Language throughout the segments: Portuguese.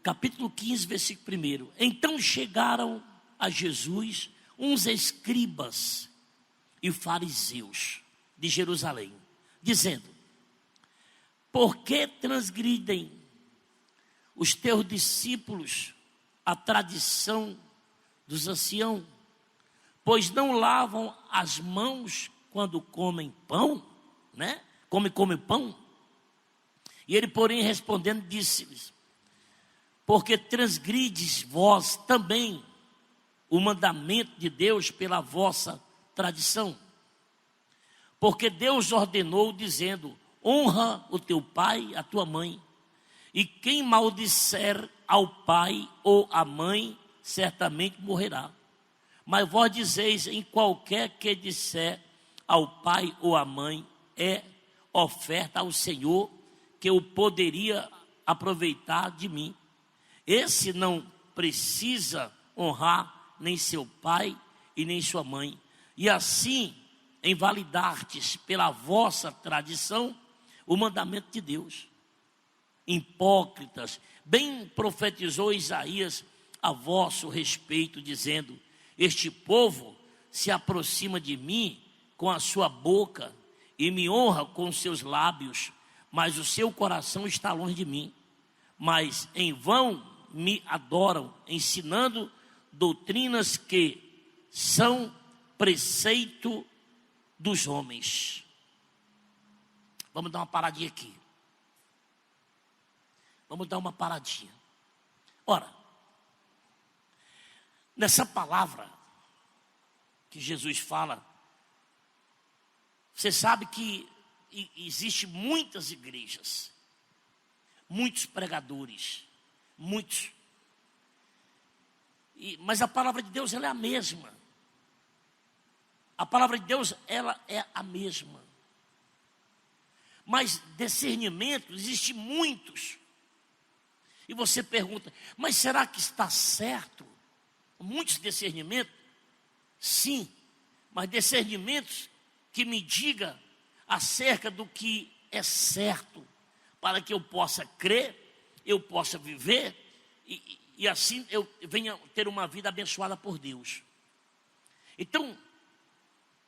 capítulo 15, versículo 1. Então chegaram a Jesus uns escribas e fariseus de Jerusalém, dizendo: por que transgridem os teus discípulos a tradição dos anciãos? Pois não lavam as mãos quando comem pão, né? Come pão. E ele, porém, respondendo, disse-lhes: porque transgrides vós também o mandamento de Deus pela vossa tradição? Porque Deus ordenou, dizendo: honra o teu pai e a tua mãe, e quem maldisser ao pai ou à mãe, certamente morrerá. Mas vós dizeis: em qualquer que disser ao pai ou à mãe, é oferta ao Senhor, que eu poderia aproveitar de mim. Esse não precisa honrar nem seu pai e nem sua mãe, e assim invalidastes pela vossa tradição o mandamento de Deus. Hipócritas, bem profetizou Isaías a vosso respeito, dizendo: este povo se aproxima de mim com a sua boca e me honra com os seus lábios, mas o seu coração está longe de mim. Mas em vão me adoram, ensinando doutrinas que são preceito dos homens. Vamos dar uma paradinha aqui. Vamos dar uma paradinha. Ora, nessa palavra que Jesus fala, você sabe que existe muitas igrejas, muitos pregadores, muitos. Mas a palavra de Deus, ela é a mesma. A palavra de Deus, ela é a mesma. Mas discernimento, existe muitos. E você pergunta: mas será que está certo? Muitos discernimentos? Sim, mas discernimentos que me diga acerca do que é certo, para que eu possa crer, eu possa viver e assim eu venha ter uma vida abençoada por Deus. Então,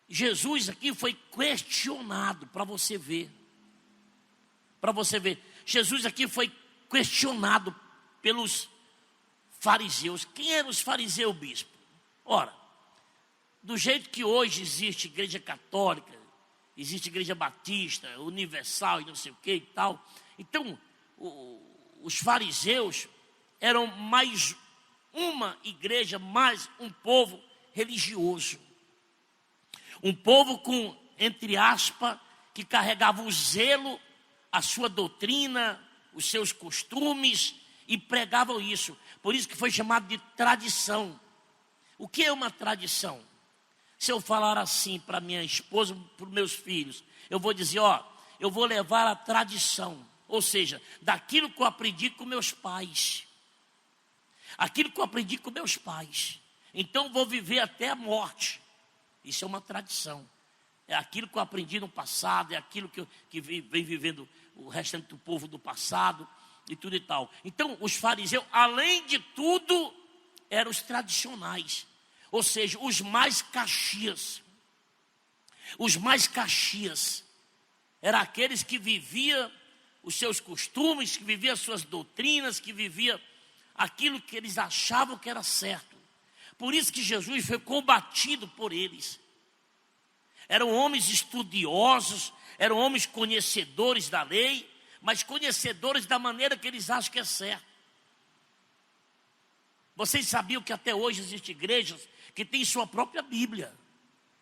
Jesus aqui foi questionado, para você ver. Jesus aqui foi questionado pelos fariseus. Quem eram os fariseus, bispo? Ora, do jeito que hoje existe igreja católica, existe igreja batista, universal e não sei o que e tal. Então, os fariseus eram mais uma igreja, mais um povo religioso. Um povo com, entre aspas, que carregava o zelo, a sua doutrina, os seus costumes e pregavam isso. Por isso que foi chamado de tradição. O que é uma tradição? Se eu falar assim para minha esposa, para os meus filhos, eu vou dizer: eu vou levar a tradição, ou seja, daquilo que eu aprendi com meus pais. Aquilo que eu aprendi com meus pais. Então vou viver até a morte. Isso é uma tradição. É aquilo que eu aprendi no passado, é aquilo que vem vivendo o restante do povo do passado e tudo e tal. Então os fariseus, além de tudo, eram os tradicionais. Ou seja, os mais caxias. Os mais caxias eram aqueles que viviam os seus costumes, que viviam as suas doutrinas, que viviam aquilo que eles achavam que era certo. Por isso que Jesus foi combatido por eles. Eram homens estudiosos, eram homens conhecedores da lei, mas conhecedores da maneira que eles acham que é certo. Vocês sabiam que até hoje existem igrejas que têm sua própria Bíblia?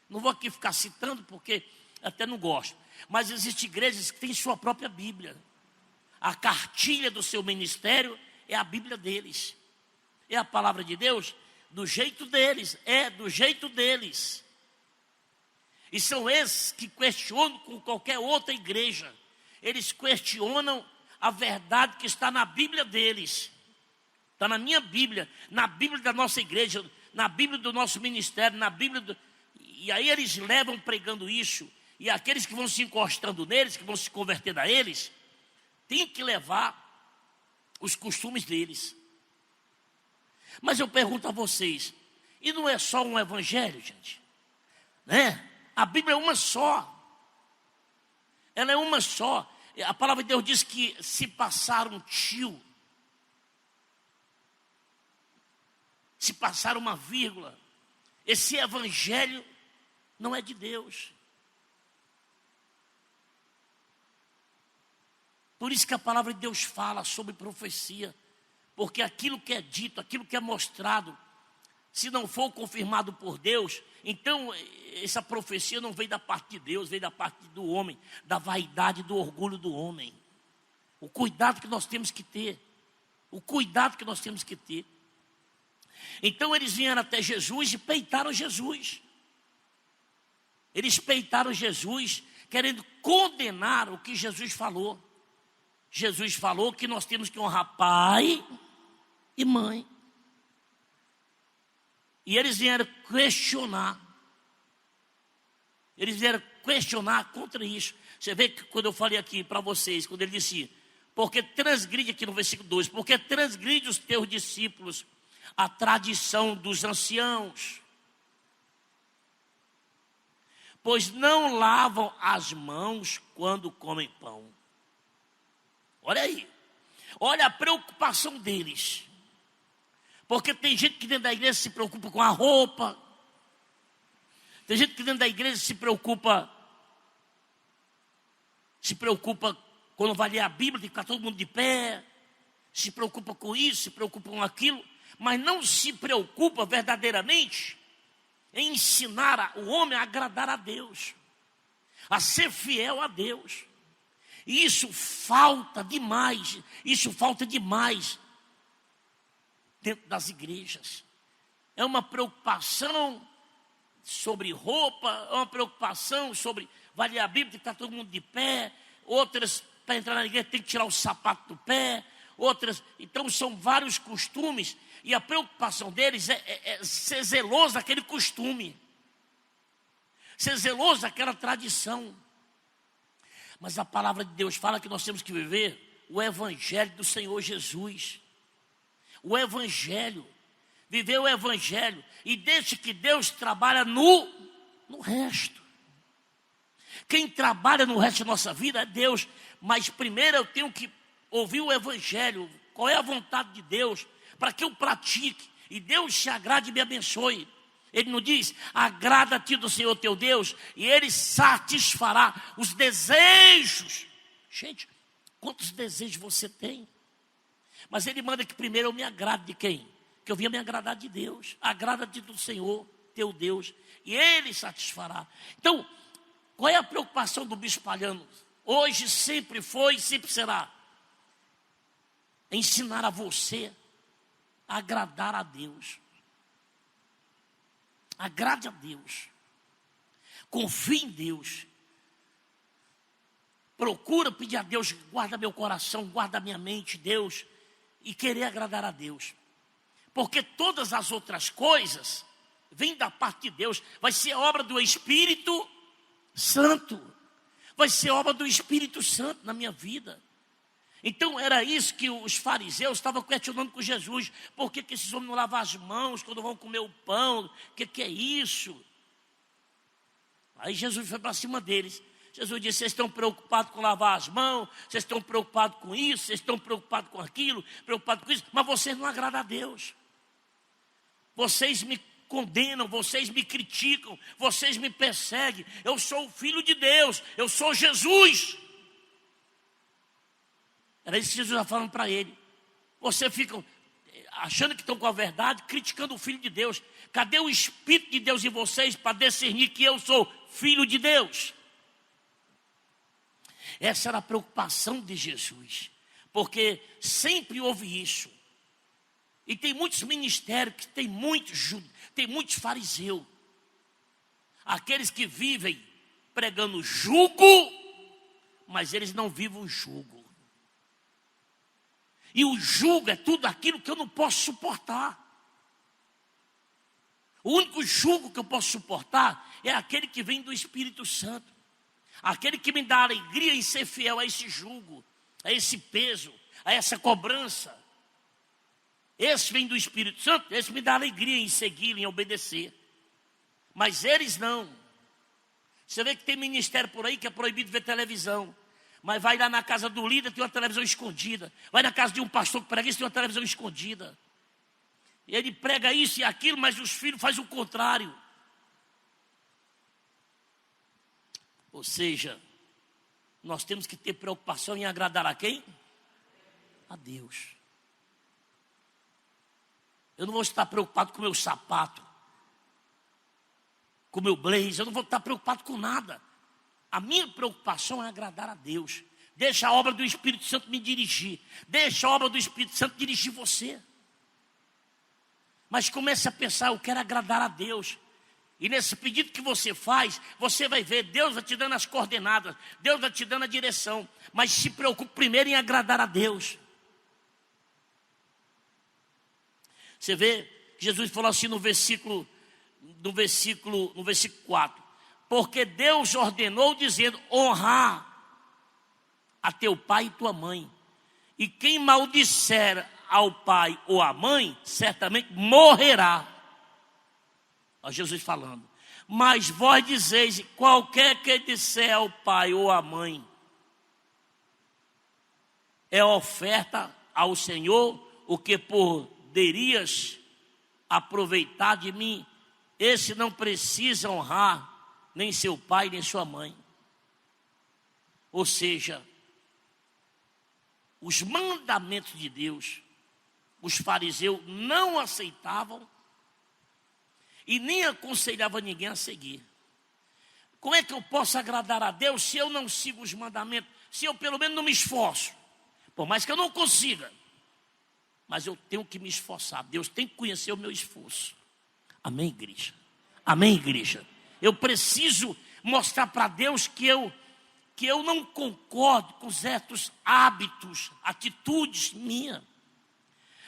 Não vou aqui ficar citando porque até não gosto. Mas existem igrejas que têm sua própria Bíblia. A cartilha do seu ministério é a Bíblia deles. É a palavra de Deus do jeito deles. É do jeito deles. E são esses que questionam com qualquer outra igreja. Eles questionam a verdade que está na Bíblia deles. Está na minha Bíblia, na Bíblia da nossa igreja, na Bíblia do nosso ministério, na Bíblia E aí eles levam pregando isso. E aqueles que vão se encostando neles, que vão se convertendo a eles, tem que levar os costumes deles. Mas eu pergunto a vocês, e não é só um evangelho, gente? Né? A Bíblia é uma só. Ela é uma só. A palavra de Deus diz que se passar um tio, se passar uma vírgula, esse evangelho não é de Deus. Por isso que a palavra de Deus fala sobre profecia, porque aquilo que é dito, aquilo que é mostrado, se não for confirmado por Deus, então essa profecia não veio da parte de Deus, veio da parte do homem, da vaidade, do orgulho do homem. O cuidado que nós temos que ter, o cuidado que nós temos que ter. Então eles vieram até Jesus e peitaram Jesus. Eles peitaram Jesus, querendo condenar o que Jesus falou. Jesus falou que nós temos que honrar pai e mãe. E eles vieram questionar. Eles vieram questionar contra isso. Você vê que quando eu falei aqui para vocês, quando ele disse, porque transgride aqui no versículo 2, porque transgride os teus discípulos a tradição dos anciãos, pois não lavam as mãos quando comem pão. Olha aí, olha a preocupação deles. Porque tem gente que dentro da igreja se preocupa com a roupa. Tem gente que dentro da igreja se preocupa quando vai ler a Bíblia, tem que ficar todo mundo de pé. Se preocupa com isso, se preocupa com aquilo. Mas não se preocupa verdadeiramente em ensinar o homem a agradar a Deus, a ser fiel a Deus. E isso falta demais dentro das igrejas. É uma preocupação sobre roupa, é uma preocupação sobre vai ler a Bíblia, tem que estar todo mundo de pé. Outras, para entrar na igreja, tem que tirar o sapato do pé. Outras, então são vários costumes. E a preocupação deles é ser zeloso daquele costume, ser zeloso daquela tradição. Mas a palavra de Deus fala que nós temos que viver o evangelho do Senhor Jesus. O evangelho, viver o evangelho, e deixe que Deus trabalha no resto. Quem trabalha no resto da nossa vida é Deus, mas primeiro eu tenho que ouvir o evangelho, qual é a vontade de Deus, para que eu pratique, e Deus se agrade e me abençoe. Ele não diz, agrada-te do Senhor teu Deus, e Ele satisfará os desejos. Gente, quantos desejos você tem? Mas Ele manda que primeiro eu me agrade de quem? Que eu venha me agradar de Deus. Agrada-te do Senhor teu Deus, e Ele satisfará. Então, qual é a preocupação do bispo Palhano? Hoje, sempre foi e sempre será. Ensinar a você a agradar a Deus. Agrade a Deus. Confie em Deus. Procura pedir a Deus, guarda meu coração, guarda minha mente, Deus, e querer agradar a Deus. Porque todas as outras coisas vêm da parte de Deus. Vai ser obra do Espírito Santo. Vai ser obra do Espírito Santo na minha vida. Então era isso que os fariseus estavam questionando com Jesus. Por que esses homens não lavam as mãos quando vão comer o pão? O que é isso? Aí Jesus foi para cima deles. Jesus disse, vocês estão preocupados com lavar as mãos, vocês estão preocupados com isso, vocês estão preocupados com aquilo, preocupados com isso, mas vocês não agradam a Deus. Vocês me condenam, vocês me criticam, vocês me perseguem. Eu sou o Filho de Deus, eu sou Jesus. Era isso que Jesus estava falando para ele. Vocês ficam achando que estão com a verdade, criticando o Filho de Deus. Cadê o Espírito de Deus em vocês para discernir que eu sou Filho de Deus? Essa era a preocupação de Jesus, porque sempre houve isso. E tem muitos ministérios que tem muitos fariseus. Aqueles que vivem pregando jugo, mas eles não vivem o jugo. E o jugo é tudo aquilo que eu não posso suportar. O único jugo que eu posso suportar é aquele que vem do Espírito Santo. Aquele que me dá alegria em ser fiel a esse jugo, a esse peso, a essa cobrança. Esse vem do Espírito Santo, esse me dá alegria em seguir, em obedecer. Mas eles não. Você vê que tem ministério por aí que é proibido ver televisão. Mas vai lá na casa do líder, tem uma televisão escondida. Vai na casa de um pastor que prega isso, tem uma televisão escondida. Ele prega isso e aquilo, mas os filhos fazem o contrário. Ou seja, nós temos que ter preocupação em agradar a quem? A Deus. Eu não vou estar preocupado com o meu sapato, com o meu blazer, eu não vou estar preocupado com nada. A minha preocupação é agradar a Deus. Deixa a obra do Espírito Santo me dirigir. Deixa a obra do Espírito Santo dirigir você. Mas comece a pensar, eu quero agradar a Deus. E nesse pedido que você faz, você vai ver, Deus vai te dando as coordenadas, Deus vai te dando a direção. Mas se preocupe primeiro em agradar a Deus. Você vê, Jesus falou assim no versículo 4. Porque Deus ordenou dizendo, honrar a teu pai e tua mãe. E quem maldisser ao pai ou à mãe, certamente morrerá. Olha Jesus falando. Mas vós dizeis, qualquer que disser ao pai ou à mãe, é oferta ao Senhor, o que poderias aproveitar de mim. Esse não precisa honrar nem seu pai, nem sua mãe. Ou seja, os mandamentos de Deus, os fariseus não aceitavam e nem aconselhavam ninguém a seguir. Como é que eu posso agradar a Deus se eu não sigo os mandamentos? Se eu pelo menos não me esforço? Por mais que eu não consiga, mas eu tenho que me esforçar. Deus tem que conhecer o meu esforço. Amém, igreja? Amém, igreja? Eu preciso mostrar para Deus que eu não concordo com certos hábitos, atitudes minhas.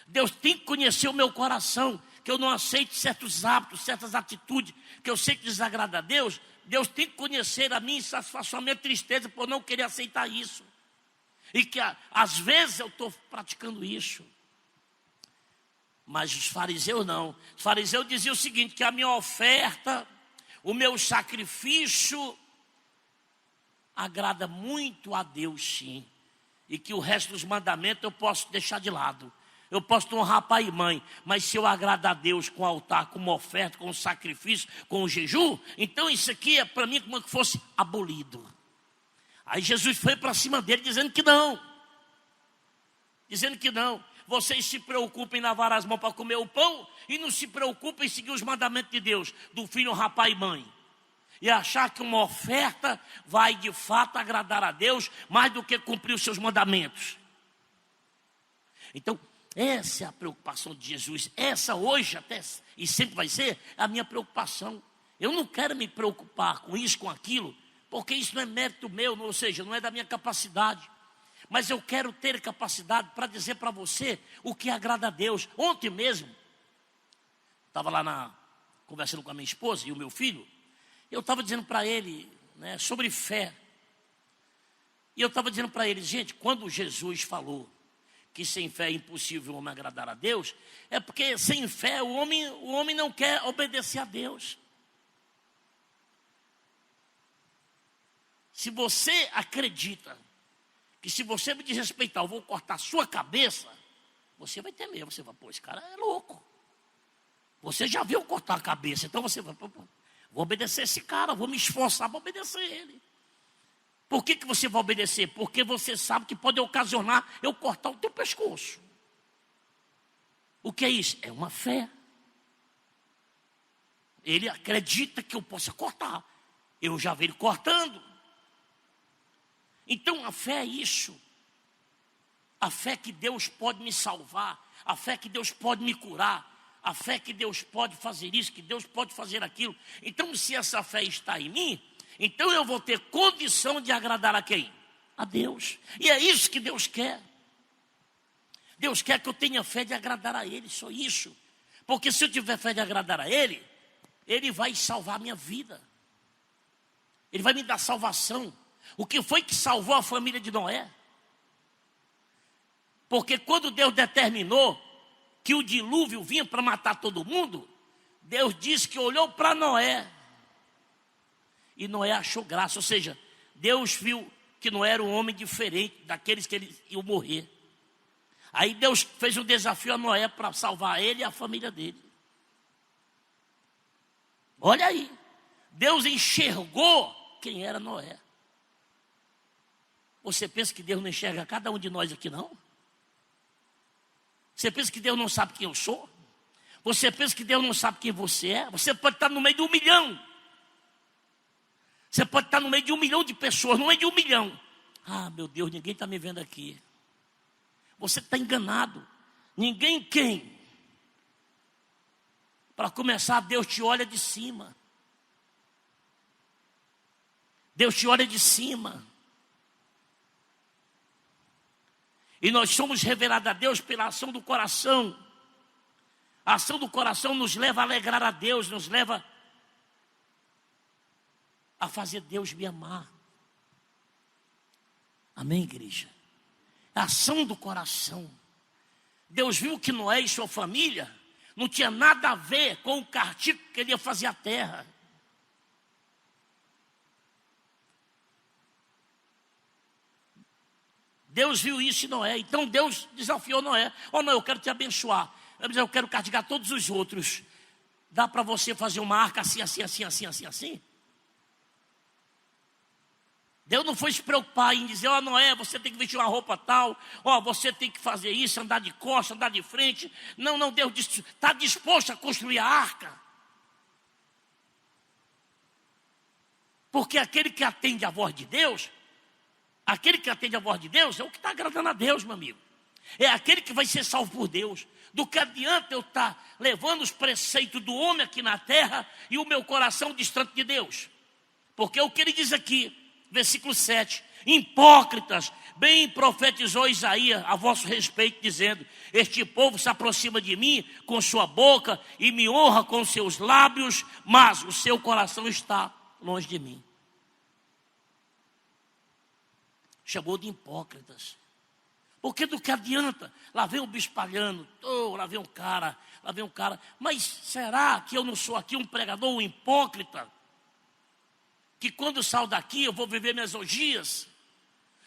Deus tem que conhecer o meu coração, que eu não aceito certos hábitos, certas atitudes, que eu sei que desagrada a Deus. Deus tem que conhecer a minha insatisfação, a minha tristeza por não querer aceitar isso. E que às vezes eu estou praticando isso. Mas os fariseus não. Os fariseus diziam o seguinte, que a minha oferta, o meu sacrifício agrada muito a Deus, sim. E que o resto dos mandamentos eu posso deixar de lado. Eu posso honrar pai e mãe, mas se eu agradar a Deus com o altar, com uma oferta, com o sacrifício, com o jejum, então isso aqui é para mim como que fosse abolido. Aí Jesus foi para cima dele dizendo que não. Dizendo que não. Vocês se preocupem em lavar as mãos para comer o pão e não se preocupem em seguir os mandamentos de Deus, do filho honrar pai e mãe. E achar que uma oferta vai de fato agradar a Deus mais do que cumprir os seus mandamentos. Então, essa é a preocupação de Jesus. Essa hoje até e sempre vai ser a minha preocupação. Eu não quero me preocupar com isso, com aquilo, porque isso não é mérito meu, ou seja, não é da minha capacidade. Mas eu quero ter capacidade para dizer para você o que agrada a Deus. Ontem mesmo, estava lá conversando com a minha esposa e o meu filho, eu estava dizendo para ele, né, sobre fé. E eu estava dizendo para ele, gente, quando Jesus falou que sem fé é impossível o homem agradar a Deus, é porque sem fé o homem não quer obedecer a Deus. Se você acredita que se você me desrespeitar, eu vou cortar a sua cabeça, você vai ter medo. Você vai, pô, esse cara é louco. Você já viu cortar a cabeça, então você vai, pô, vou obedecer esse cara, vou me esforçar para obedecer ele. Por que você vai obedecer? Porque você sabe que pode ocasionar eu cortar o teu pescoço. O que é isso? É uma fé. Ele acredita que eu possa cortar. Eu já vi ele cortando. Então a fé é isso. A fé que Deus pode me salvar. A fé que Deus pode me curar. A fé que Deus pode fazer isso, que Deus pode fazer aquilo. Então se essa fé está em mim, então eu vou ter condição de agradar a quem? A Deus. E é isso que Deus quer. Deus quer que eu tenha fé de agradar a Ele, só isso. Porque se eu tiver fé de agradar a Ele, Ele vai salvar a minha vida. Ele vai me dar salvação. O que foi que salvou a família de Noé? Porque quando Deus determinou que o dilúvio vinha para matar todo mundo, Deus disse que olhou para Noé. E Noé achou graça, ou seja, Deus viu que Noé era um homem diferente daqueles que ele iam morrer. Aí Deus fez um desafio a Noé para salvar ele e a família dele. Olha aí, Deus enxergou quem era Noé. Você pensa que Deus não enxerga cada um de nós aqui, não? Você pensa que Deus não sabe quem eu sou? Você pensa que Deus não sabe quem você é? Você pode estar no meio de 1 milhão. Você pode estar no meio de 1 milhão de pessoas, no meio de 1 milhão. Ah, meu Deus, ninguém está me vendo aqui. Você está enganado. Ninguém quem? Para começar, Deus te olha de cima. Deus te olha de cima. E nós somos revelados a Deus pela ação do coração. A ação do coração nos leva a alegrar a Deus, nos leva a fazer Deus me amar. Amém, igreja? A ação do coração. Deus viu que Noé e sua família não tinha nada a ver com o castigo que ele ia fazer à terra. Deus viu isso em Noé, então Deus desafiou Noé. Noé, eu quero te abençoar, eu quero castigar todos os outros. Dá para você fazer uma arca assim, assim, assim, assim, assim, assim? Deus não foi se preocupar em dizer, Noé, você tem que vestir uma roupa tal, você tem que fazer isso, andar de costas, andar de frente. Não, Deus está disposto a construir a arca. Porque aquele que atende a voz de Deus, é o que está agradando a Deus, meu amigo. É aquele que vai ser salvo por Deus. Do que adianta eu estar levando os preceitos do homem aqui na terra e o meu coração distante de Deus? Porque o que ele diz aqui, versículo 7, hipócritas, bem profetizou Isaías a vosso respeito, dizendo, este povo se aproxima de mim com sua boca e me honra com seus lábios, mas o seu coração está longe de mim. Chamou de hipócritas. Porque do que adianta? Lá vem o bispo palhando, lá vem um cara. Mas será que eu não sou aqui um pregador, um hipócrita? Que quando eu saio daqui eu vou viver minhas orgias?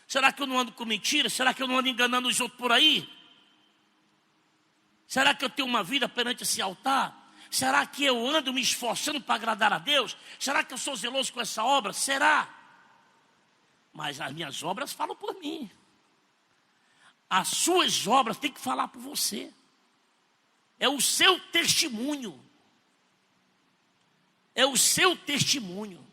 Será que eu não ando com mentira? Será que eu não ando enganando os outros por aí? Será que eu tenho uma vida perante esse altar? Será que eu ando me esforçando para agradar a Deus? Será que eu sou zeloso com essa obra? Será? Mas as minhas obras falam por mim. As suas obras têm que falar por você. É o seu testemunho. É o seu testemunho.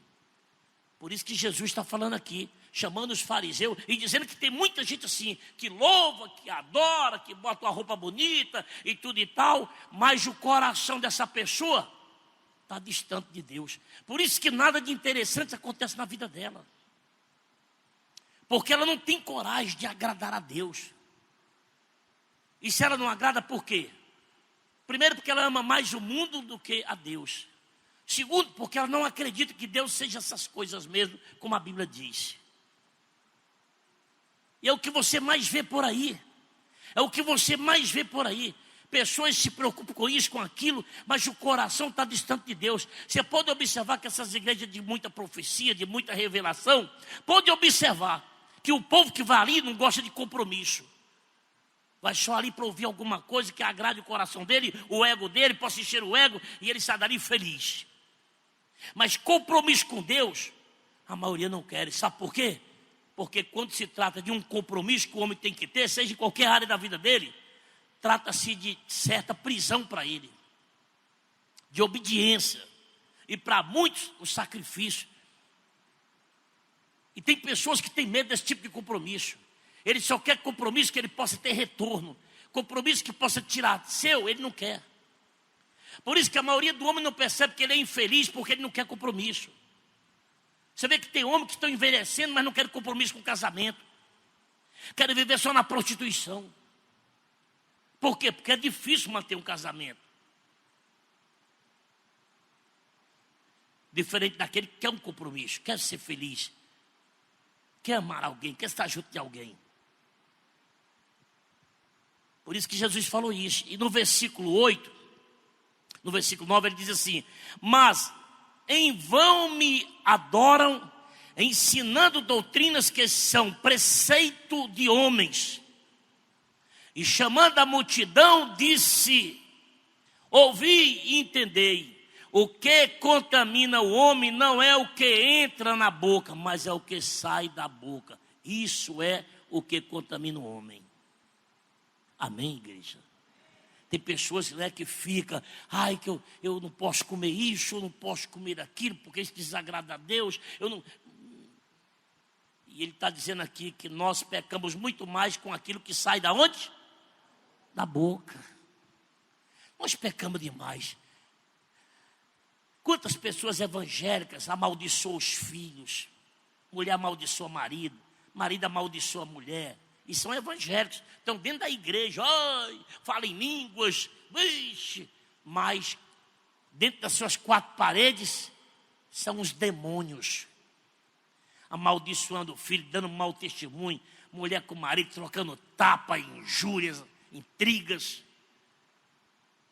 Por isso que Jesus está falando aqui, chamando os fariseus e dizendo que tem muita gente assim, que louva, que adora, que bota uma roupa bonita e tudo e tal, mas o coração dessa pessoa está distante de Deus. Por isso que nada de interessante acontece na vida dela. Porque ela não tem coragem de agradar a Deus. E se ela não agrada, por quê? Primeiro, porque ela ama mais o mundo do que a Deus. Segundo, porque ela não acredita que Deus seja essas coisas mesmo, como a Bíblia diz. E é o que você mais vê por aí. Pessoas se preocupam com isso, com aquilo, mas o coração está distante de Deus. Você pode observar que essas igrejas de muita profecia, de muita revelação, pode observar que o povo que vai ali não gosta de compromisso. Vai só ali para ouvir alguma coisa que agrade o coração dele, o ego dele, possa encher o ego e ele sai dali feliz. Mas compromisso com Deus, a maioria não quer. Sabe por quê? Porque quando se trata de um compromisso que o homem tem que ter, seja em qualquer área da vida dele, trata-se de certa prisão para ele, de obediência. E para muitos, o sacrifício. E tem pessoas que têm medo desse tipo de compromisso. Ele só quer compromisso que ele possa ter retorno. Compromisso que possa tirar seu, ele não quer. Por isso que a maioria do homem não percebe que ele é infeliz, porque ele não quer compromisso. Você vê que tem homens que estão envelhecendo, mas não querem compromisso com o casamento. Querem viver só na prostituição. Por quê? Porque é difícil manter um casamento. Diferente daquele que quer um compromisso, quer ser feliz, quer amar alguém, quer estar junto de alguém. Por isso que Jesus falou isso. E no versículo 8, no versículo 9, ele diz assim: mas em vão me adoram, ensinando doutrinas que são preceito de homens. E chamando a multidão, disse: ouvi e entendei. O que contamina o homem não é o que entra na boca, mas é o que sai da boca. Isso é o que contamina o homem. Amém, igreja? Tem pessoas, né, que ficam: ai, que eu não posso comer isso, eu não posso comer aquilo, porque isso desagrada a Deus. E ele está dizendo aqui que nós pecamos muito mais com aquilo que sai da onde? Da boca. Nós pecamos demais. Quantas pessoas evangélicas amaldiçoam os filhos, mulher amaldiçoa marido, marido amaldiçoa mulher, e são evangélicos, estão dentro da igreja, ai, falam em línguas, vixe, mas dentro das suas quatro paredes são os demônios, amaldiçoando o filho, dando mau testemunho, mulher com o marido trocando tapa, injúrias, intrigas,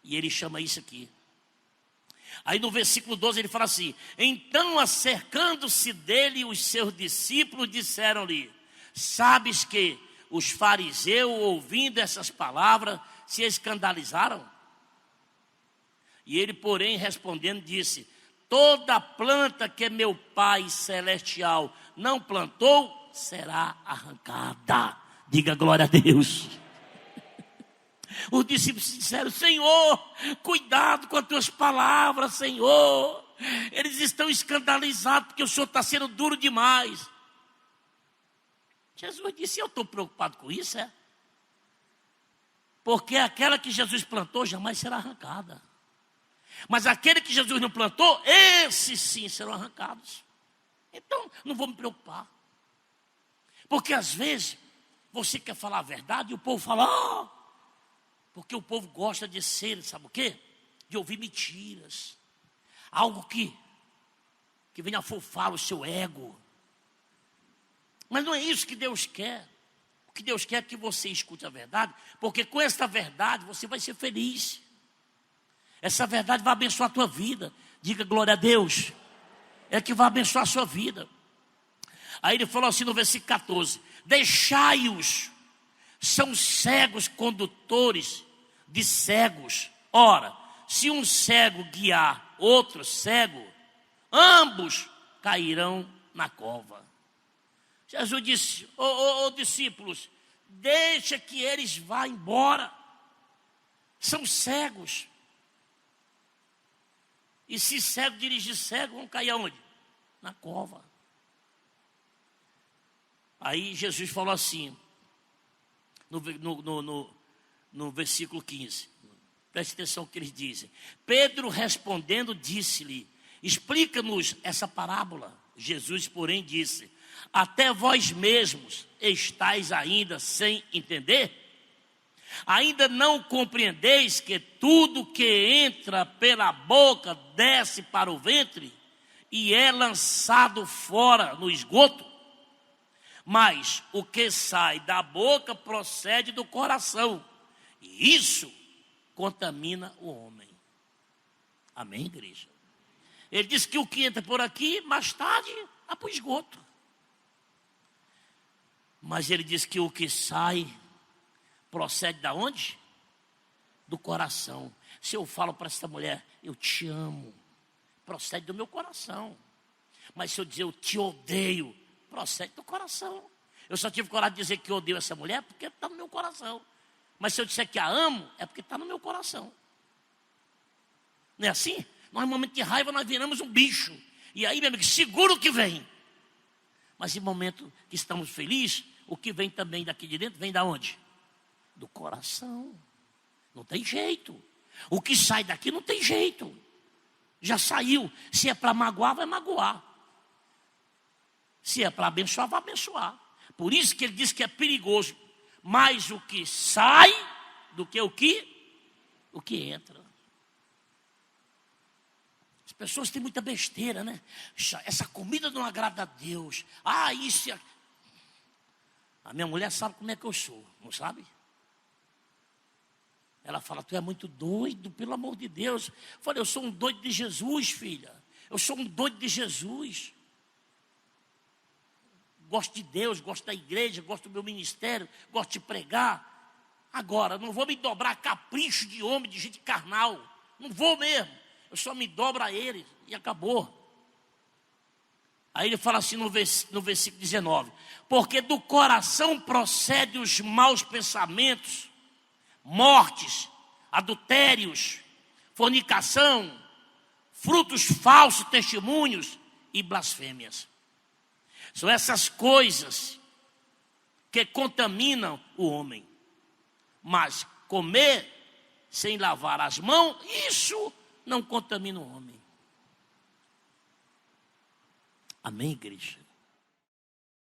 e ele chama isso aqui. Aí no versículo 12 ele fala assim: então, acercando-se dele, os seus discípulos disseram-lhe: sabes que os fariseus, ouvindo essas palavras, se escandalizaram? E ele, porém, respondendo, disse: toda planta que meu Pai Celestial não plantou, será arrancada. Diga glória a Deus. Os discípulos disseram: Senhor, cuidado com as tuas palavras, Senhor. Eles estão escandalizados porque o Senhor está sendo duro demais. Jesus disse: eu estou preocupado com isso, é? Porque aquela que Jesus plantou jamais será arrancada. Mas aquele que Jesus não plantou, esses sim serão arrancados. Então, não vou me preocupar. Porque às vezes, você quer falar a verdade e o povo fala: porque o povo gosta de ser, sabe o quê? De ouvir mentiras. Algo que venha afofar o seu ego. Mas não é isso que Deus quer. O que Deus quer é que você escute a verdade, porque com essa verdade você vai ser feliz. Essa verdade vai abençoar a tua vida. Diga glória a Deus. É que vai abençoar a sua vida. Aí ele falou assim no versículo 14: deixai-os, são cegos condutores de cegos. Ora, se um cego guiar outro cego, ambos cairão na cova. Jesus disse: ô discípulos, deixa que eles vá embora. São cegos. E se cego dirigir cego, vão cair aonde? Na cova. Aí Jesus falou assim, no versículo 15. Preste atenção no que eles dizem. Pedro respondendo disse-lhe: explica-nos essa parábola. Jesus, porém, disse: até vós mesmos estáis ainda sem entender? Ainda não compreendeis que tudo que entra pela boca desce para o ventre e é lançado fora no esgoto? Mas o que sai da boca procede do coração, e isso contamina o homem. Amém, igreja? Ele disse que o que entra por aqui, mais tarde, vai para o esgoto. Mas ele disse que o que sai procede da onde? Do coração. Se eu falo para essa mulher: eu te amo, procede do meu coração. Mas se eu dizer: eu te odeio, procede do coração. Eu só tive coragem de dizer que eu odeio essa mulher porque está no meu coração. Mas se eu disser que a amo, é porque está no meu coração. Não é assim? Nós, em momento de raiva, nós viramos um bicho. E aí, meu amigo, segura o que vem. Mas em momento que estamos felizes, o que vem também daqui de dentro, vem da onde? Do coração. Não tem jeito. O que sai daqui não tem jeito. Já saiu. Se é para magoar, vai magoar. Se é para abençoar, vai abençoar. Por isso que ele diz que é perigoso. Mais o que sai do que o que entra. As pessoas têm muita besteira, né? Essa comida não agrada a Deus. Isso é... A minha mulher sabe como é que eu sou, não sabe? Ela fala, tu é muito doido, pelo amor de Deus. Eu falei, eu sou um doido de Jesus, filha. Eu sou um doido de Jesus. Gosto de Deus, gosto da igreja, gosto do meu ministério, gosto de pregar. Agora, não vou me dobrar a capricho de homem, de gente carnal. Não vou mesmo. Eu só me dobro a ele e acabou. Aí ele fala assim no versículo 19. Porque do coração procedem os maus pensamentos, mortes, adultérios, fornicação, frutos falsos, testemunhos e blasfêmias. São essas coisas que contaminam o homem. Mas comer sem lavar as mãos, isso não contamina o homem. Amém, igreja?